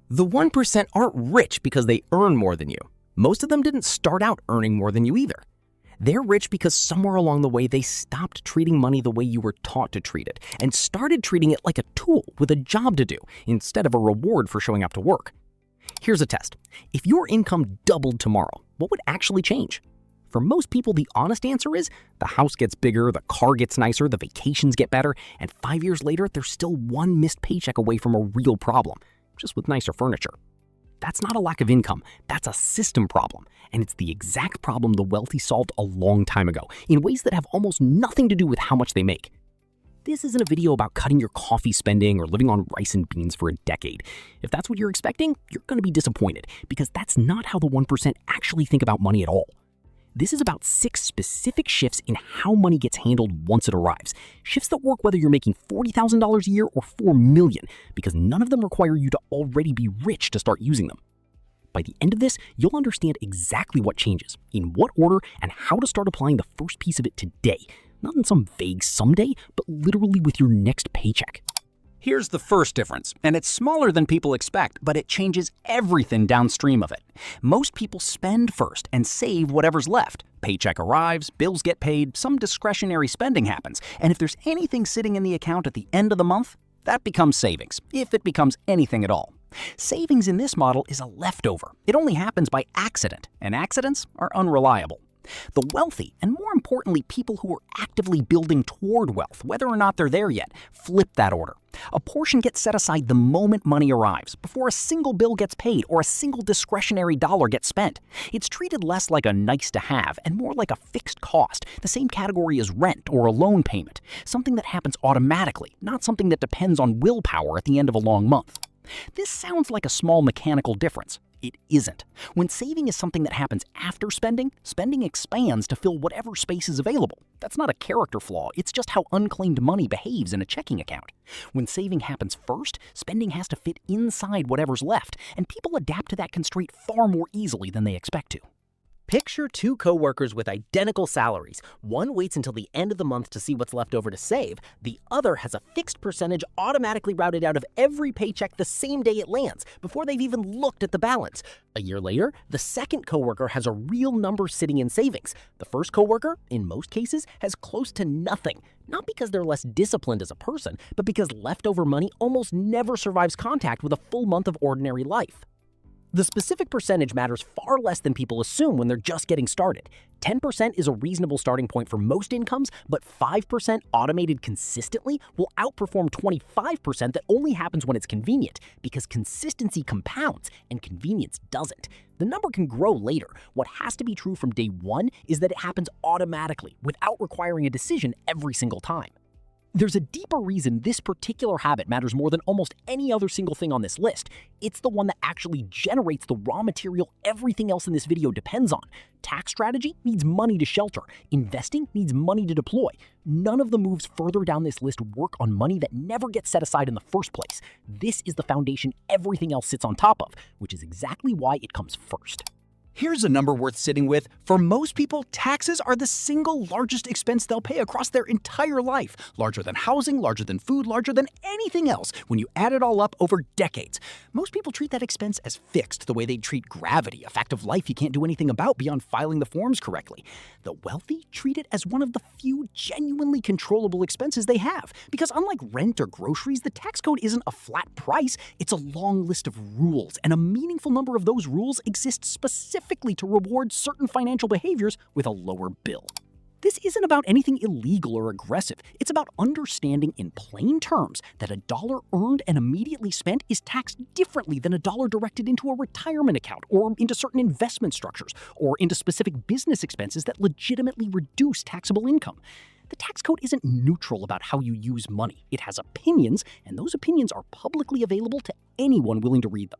The 1% aren't rich because they earn more than you. Most of them didn't start out earning more than you either. They're rich because somewhere along the way they stopped treating money the way you were taught to treat it and started treating it like a tool with a job to do instead of a reward for showing up to work. Here's a test. If your income doubled tomorrow, what would actually change? For most people, the honest answer is the house gets bigger, the car gets nicer, the vacations get better, and 5 years later, they're still one missed paycheck away from a real problem, just with nicer furniture. That's not a lack of income, that's a system problem, and it's the exact problem the wealthy solved a long time ago, in ways that have almost nothing to do with how much they make. This isn't a video about cutting your coffee spending or living on rice and beans for a decade. If that's what you're expecting, you're going to be disappointed, because that's not how the 1% actually think about money at all. This is about 6 specific shifts in how money gets handled once it arrives. Shifts that work whether you're making $40,000 a year or $4 million, because none of them require you to already be rich to start using them. By the end of this, you'll understand exactly what changes, in what order, and how to start applying the first piece of it today. Not in some vague someday, but literally with your next paycheck. Here's the first difference, and it's smaller than people expect, but it changes everything downstream of it. Most people spend first and save whatever's left. Paycheck arrives, bills get paid, some discretionary spending happens, and if there's anything sitting in the account at the end of the month, that becomes savings, if it becomes anything at all. Savings in this model is a leftover. It only happens by accident, and accidents are unreliable. The wealthy, and more importantly, people who are actively building toward wealth, whether or not they're there yet, flip that order. A portion gets set aside the moment money arrives, before a single bill gets paid or a single discretionary dollar gets spent. It's treated less like a nice-to-have and more like a fixed cost, the same category as rent or a loan payment, something that happens automatically, not something that depends on willpower at the end of a long month. This sounds like a small mechanical difference. It isn't. When saving is something that happens after spending, spending expands to fill whatever space is available. That's not a character flaw, it's just how unclaimed money behaves in a checking account. When saving happens first, spending has to fit inside whatever's left, and people adapt to that constraint far more easily than they expect to. Picture 2 coworkers with identical salaries. One waits until the end of the month to see what's left over to save. The other has a fixed percentage automatically routed out of every paycheck the same day it lands, before they've even looked at the balance. A year later, the second coworker has a real number sitting in savings. The first coworker, in most cases, has close to nothing. Not because they're less disciplined as a person, but because leftover money almost never survives contact with a full month of ordinary life. The specific percentage matters far less than people assume when they're just getting started. 10% is a reasonable starting point for most incomes, but 5% automated consistently will outperform 25% that only happens when it's convenient, because consistency compounds and convenience doesn't. The number can grow later. What has to be true from day one is that it happens automatically, without requiring a decision every single time. There's a deeper reason this particular habit matters more than almost any other single thing on this list. It's the one that actually generates the raw material everything else in this video depends on. Tax strategy needs money to shelter. Investing needs money to deploy. None of the moves further down this list work on money that never gets set aside in the first place. This is the foundation everything else sits on top of, which is exactly why it comes first. Here's a number worth sitting with. For most people, taxes are the single largest expense they'll pay across their entire life. Larger than housing, larger than food, larger than anything else when you add it all up over decades. Most people treat that expense as fixed, the way they treat gravity, a fact of life you can't do anything about beyond filing the forms correctly. The wealthy treat it as one of the few genuinely controllable expenses they have, because unlike rent or groceries, the tax code isn't a flat price, it's a long list of rules, and a meaningful number of those rules exist specifically to reward certain financial behaviors with a lower bill. This isn't about anything illegal or aggressive. It's about understanding in plain terms that a dollar earned and immediately spent is taxed differently than a dollar directed into a retirement account or into certain investment structures or into specific business expenses that legitimately reduce taxable income. The tax code isn't neutral about how you use money. It has opinions, and those opinions are publicly available to anyone willing to read them.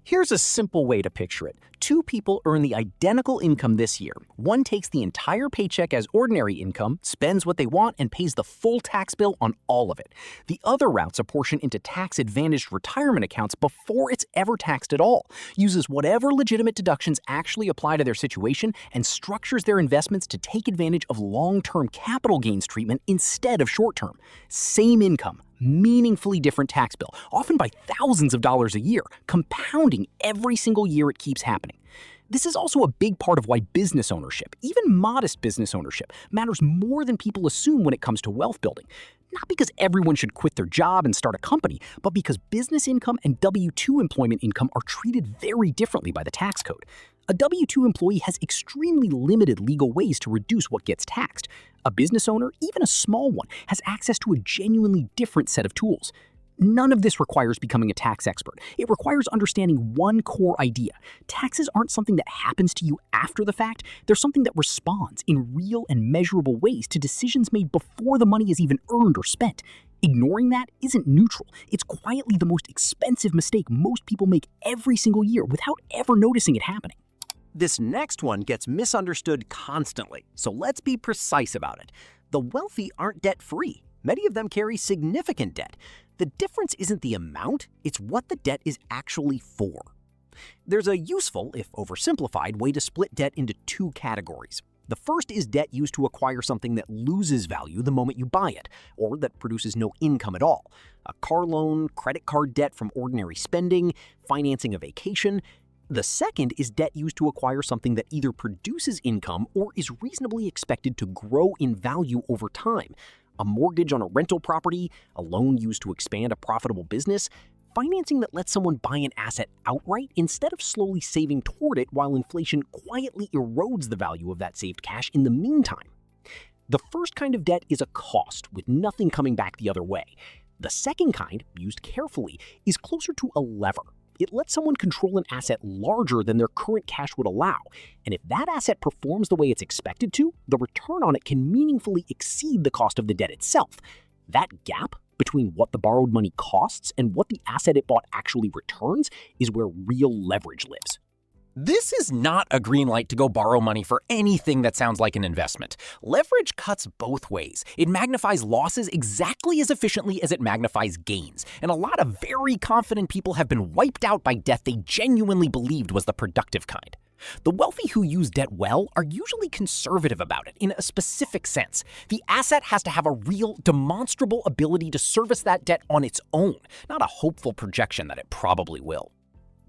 Here's a simple way to picture it. 2 people earn the identical income this year. One takes the entire paycheck as ordinary income, spends what they want, and pays the full tax bill on all of it. The other routes a portion into tax-advantaged retirement accounts before it's ever taxed at all, uses whatever legitimate deductions actually apply to their situation, and structures their investments to take advantage of long-term capital gains treatment instead of short-term. Same income, meaningfully different tax bill, often by thousands of dollars a year, compounding every single year it keeps happening. This is also a big part of why business ownership, even modest business ownership, matters more than people assume when it comes to wealth building. Not because everyone should quit their job and start a company, but because business income and W-2 employment income are treated very differently by the tax code. A W-2 employee has extremely limited legal ways to reduce what gets taxed. A business owner, even a small one, has access to a genuinely different set of tools. None of this requires becoming a tax expert. It requires understanding one core idea. Taxes aren't something that happens to you after the fact. They're something that responds in real and measurable ways to decisions made before the money is even earned or spent. Ignoring that isn't neutral. It's quietly the most expensive mistake most people make every single year without ever noticing it happening. This next one gets misunderstood constantly, so let's be precise about it. The wealthy aren't debt-free. Many of them carry significant debt. The difference isn't the amount, it's what the debt is actually for. There's a useful, if oversimplified, way to split debt into two categories. The first is debt used to acquire something that loses value the moment you buy it, or that produces no income at all. A car loan, credit card debt from ordinary spending, financing a vacation. The second is debt used to acquire something that either produces income or is reasonably expected to grow in value over time. A mortgage on a rental property, a loan used to expand a profitable business, financing that lets someone buy an asset outright instead of slowly saving toward it while inflation quietly erodes the value of that saved cash in the meantime. The first kind of debt is a cost, with nothing coming back the other way. The second kind, used carefully, is closer to a lever. It lets someone control an asset larger than their current cash would allow, and if that asset performs the way it's expected to, the return on it can meaningfully exceed the cost of the debt itself. That gap between what the borrowed money costs and what the asset it bought actually returns is where real leverage lives. This is not a green light to go borrow money for anything that sounds like an investment. Leverage cuts both ways. It magnifies losses exactly as efficiently as it magnifies gains, and a lot of very confident people have been wiped out by debt they genuinely believed was the productive kind. The wealthy who use debt well are usually conservative about it in a specific sense. The asset has to have a real, demonstrable ability to service that debt on its own, not a hopeful projection that it probably will.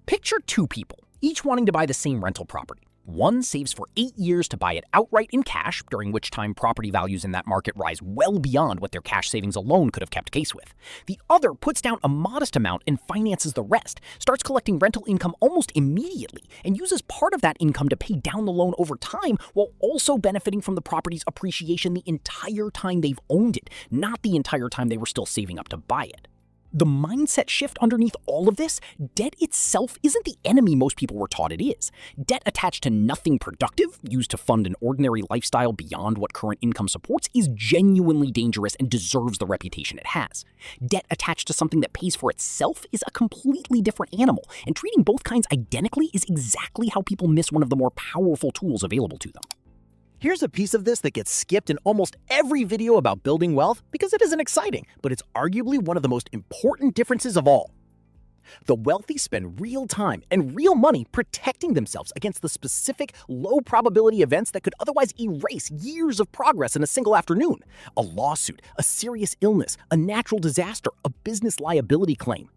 Picture two people, each wanting to buy the same rental property. One saves for 8 years to buy it outright in cash, during which time property values in that market rise well beyond what their cash savings alone could have kept pace with. The other puts down a modest amount and finances the rest, starts collecting rental income almost immediately, and uses part of that income to pay down the loan over time while also benefiting from the property's appreciation the entire time they've owned it, not the entire time they were still saving up to buy it. The mindset shift underneath all of this, debt itself isn't the enemy most people were taught it is. Debt attached to nothing productive, used to fund an ordinary lifestyle beyond what current income supports, is genuinely dangerous and deserves the reputation it has. Debt attached to something that pays for itself is a completely different animal, and treating both kinds identically is exactly how people miss one of the more powerful tools available to them. Here's a piece of this that gets skipped in almost every video about building wealth because it isn't exciting, but it's arguably one of the most important differences of all. The wealthy spend real time and real money protecting themselves against the specific, low-probability events that could otherwise erase years of progress in a single afternoon. A lawsuit, a serious illness, a natural disaster, a business liability claim.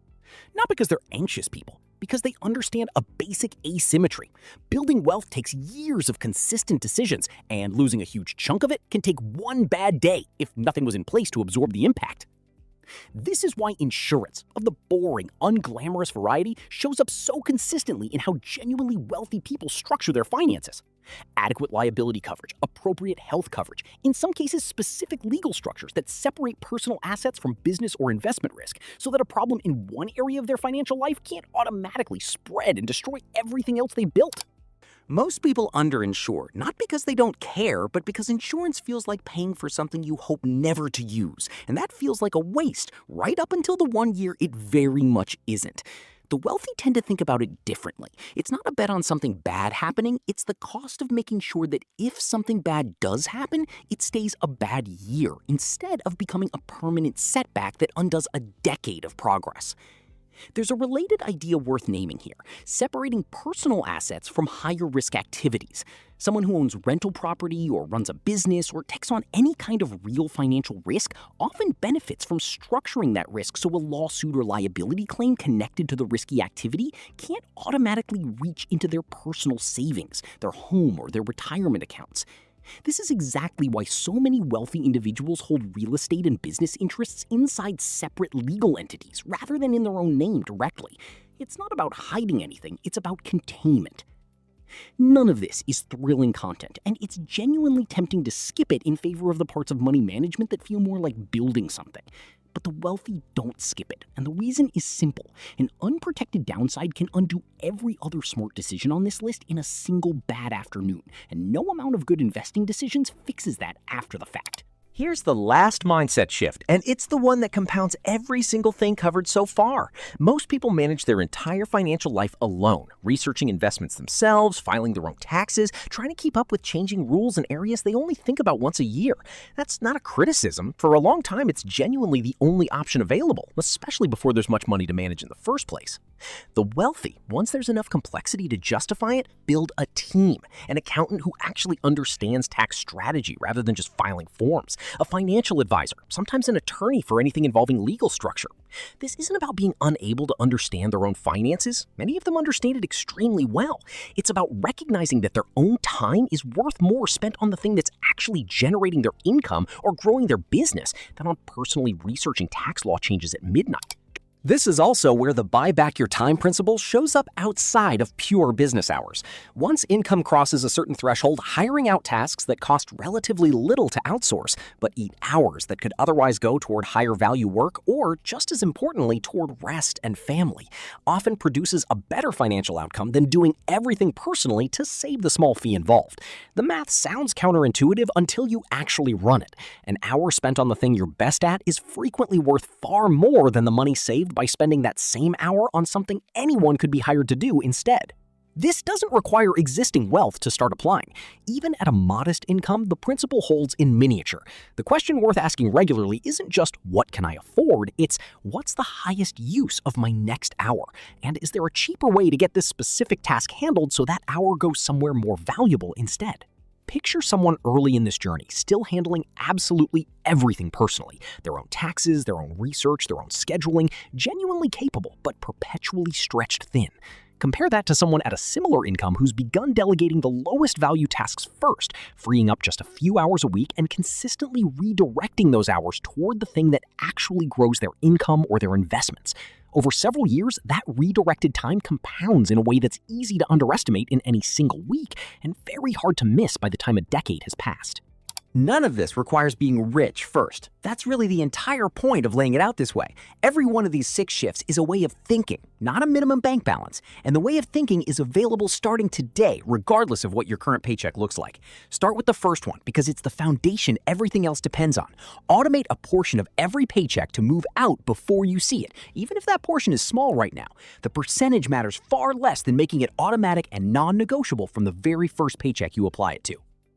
Not because they're anxious people, because they understand a basic asymmetry. Building wealth takes years of consistent decisions, and losing a huge chunk of it can take one bad day if nothing was in place to absorb the impact. This is why insurance, of the boring, unglamorous variety, shows up so consistently in how genuinely wealthy people structure their finances. Adequate liability coverage, appropriate health coverage, in some cases specific legal structures that separate personal assets from business or investment risk, so that a problem in one area of their financial life can't automatically spread and destroy everything else they built. Most people underinsure, not because they don't care, but because insurance feels like paying for something you hope never to use, and that feels like a waste, right up until the 1 year it very much isn't. The wealthy tend to think about it differently. It's not a bet on something bad happening, it's the cost of making sure that if something bad does happen, it stays a bad year, instead of becoming a permanent setback that undoes a decade of progress. There's a related idea worth naming here, separating personal assets from higher risk activities. Someone who owns rental property or runs a business or takes on any kind of real financial risk often benefits from structuring that risk so a lawsuit or liability claim connected to the risky activity can't automatically reach into their personal savings, their home, or their retirement accounts. This is exactly why so many wealthy individuals hold real estate and business interests inside separate legal entities rather than in their own name directly. It's not about hiding anything, it's about containment. None of this is thrilling content, and it's genuinely tempting to skip it in favor of the parts of money management that feel more like building something. But the wealthy don't skip it, and the reason is simple. An unprotected downside can undo every other smart decision on this list in a single bad afternoon, and no amount of good investing decisions fixes that after the fact. Here's the last mindset shift, and it's the one that compounds every single thing covered so far. Most people manage their entire financial life alone, researching investments themselves, filing their own taxes, trying to keep up with changing rules in areas they only think about once a year. That's not a criticism. For a long time, it's genuinely the only option available, especially before there's much money to manage in the first place. The wealthy, once there's enough complexity to justify it, build a team, an accountant who actually understands tax strategy rather than just filing forms, a financial advisor, sometimes an attorney for anything involving legal structure. This isn't about being unable to understand their own finances. Many of them understand it extremely well. It's about recognizing that their own time is worth more spent on the thing that's actually generating their income or growing their business than on personally researching tax law changes at midnight. This is also where the buy back your time principle shows up outside of pure business hours. Once income crosses a certain threshold, hiring out tasks that cost relatively little to outsource, but eat hours that could otherwise go toward higher value work or, just as importantly, toward rest and family, often produces a better financial outcome than doing everything personally to save the small fee involved. The math sounds counterintuitive until you actually run it. An hour spent on the thing you're best at is frequently worth far more than the money saved by spending that same hour on something anyone could be hired to do instead. This doesn't require existing wealth to start applying. Even at a modest income, the principle holds in miniature. The question worth asking regularly isn't just what can I afford, it's what's the highest use of my next hour? And is there a cheaper way to get this specific task handled so that hour goes somewhere more valuable instead? Picture someone early in this journey, still handling absolutely everything personally. Their own taxes, their own research, their own scheduling, genuinely capable, but perpetually stretched thin. Compare that to someone at a similar income who's begun delegating the lowest value tasks first, freeing up just a few hours a week and consistently redirecting those hours toward the thing that actually grows their income or their investments. Over several years, that redirected time compounds in a way that's easy to underestimate in any single week and very hard to miss by the time a decade has passed. None of this requires being rich first. That's really the entire point of laying it out this way. Every one of these 6 shifts is a way of thinking, not a minimum bank balance. And the way of thinking is available starting today, regardless of what your current paycheck looks like. Start with the first one because it's the foundation everything else depends on. Automate a portion of every paycheck to move out before you see it, even if that portion is small right now. The percentage matters far less than making it automatic and non-negotiable from the very first paycheck you apply it to.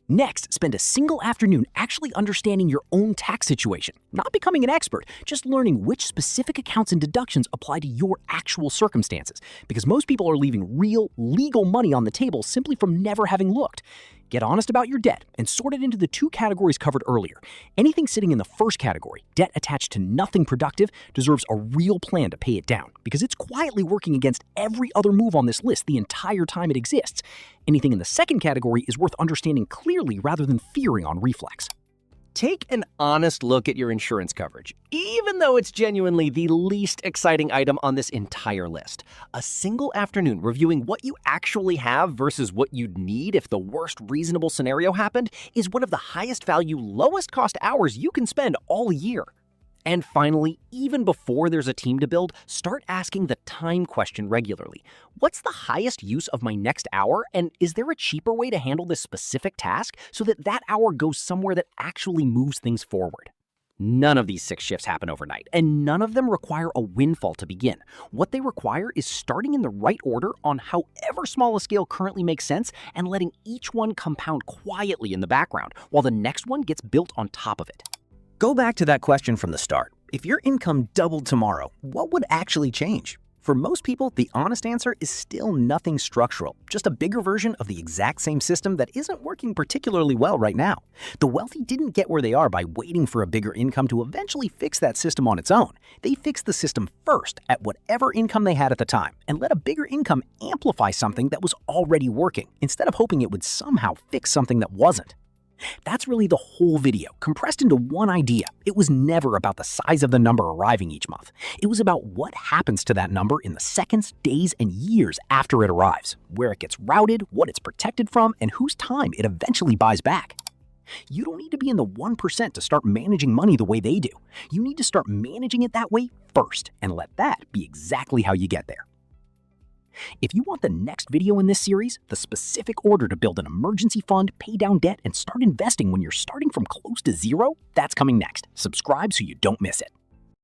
Next, spend a single afternoon actually understanding your own tax situation, not becoming an expert, just learning which specific accounts and deductions apply to your actual circumstances, because most people are leaving real, legal money on the table simply from never having looked. Get honest about your debt and sort it into the 2 categories covered earlier. Anything sitting in the first category, debt attached to nothing productive, deserves a real plan to pay it down because it's quietly working against every other move on this list the entire time it exists. Anything in the second category is worth understanding clearly rather than fearing on reflex. Take an honest look at your insurance coverage, even though it's genuinely the least exciting item on this entire list. A single afternoon reviewing what you actually have versus what you'd need if the worst reasonable scenario happened is one of the highest value, lowest cost hours you can spend all year. And finally, even before there's a team to build, start asking the time question regularly. What's the highest use of my next hour, and is there a cheaper way to handle this specific task so that that hour goes somewhere that actually moves things forward? None of these 6 shifts happen overnight, and none of them require a windfall to begin. What they require is starting in the right order on however small a scale currently makes sense and letting each one compound quietly in the background while the next one gets built on top of it. Go back to that question from the start. If your income doubled tomorrow, what would actually change? For most people, the honest answer is still nothing structural, just a bigger version of the exact same system that isn't working particularly well right now. The wealthy didn't get where they are by waiting for a bigger income to eventually fix that system on its own. They fixed the system first at whatever income they had at the time and let a bigger income amplify something that was already working, instead of hoping it would somehow fix something that wasn't. That's really the whole video, compressed into one idea. It was never about the size of the number arriving each month. It was about what happens to that number in the seconds, days, and years after it arrives, where it gets routed, what it's protected from, and whose time it eventually buys back. You don't need to be in the 1% to start managing money the way they do. You need to start managing it that way first, and let that be exactly how you get there. If you want the next video in this series, the specific order to build an emergency fund, pay down debt, and start investing when you're starting from close to zero, that's coming next. Subscribe so you don't miss it.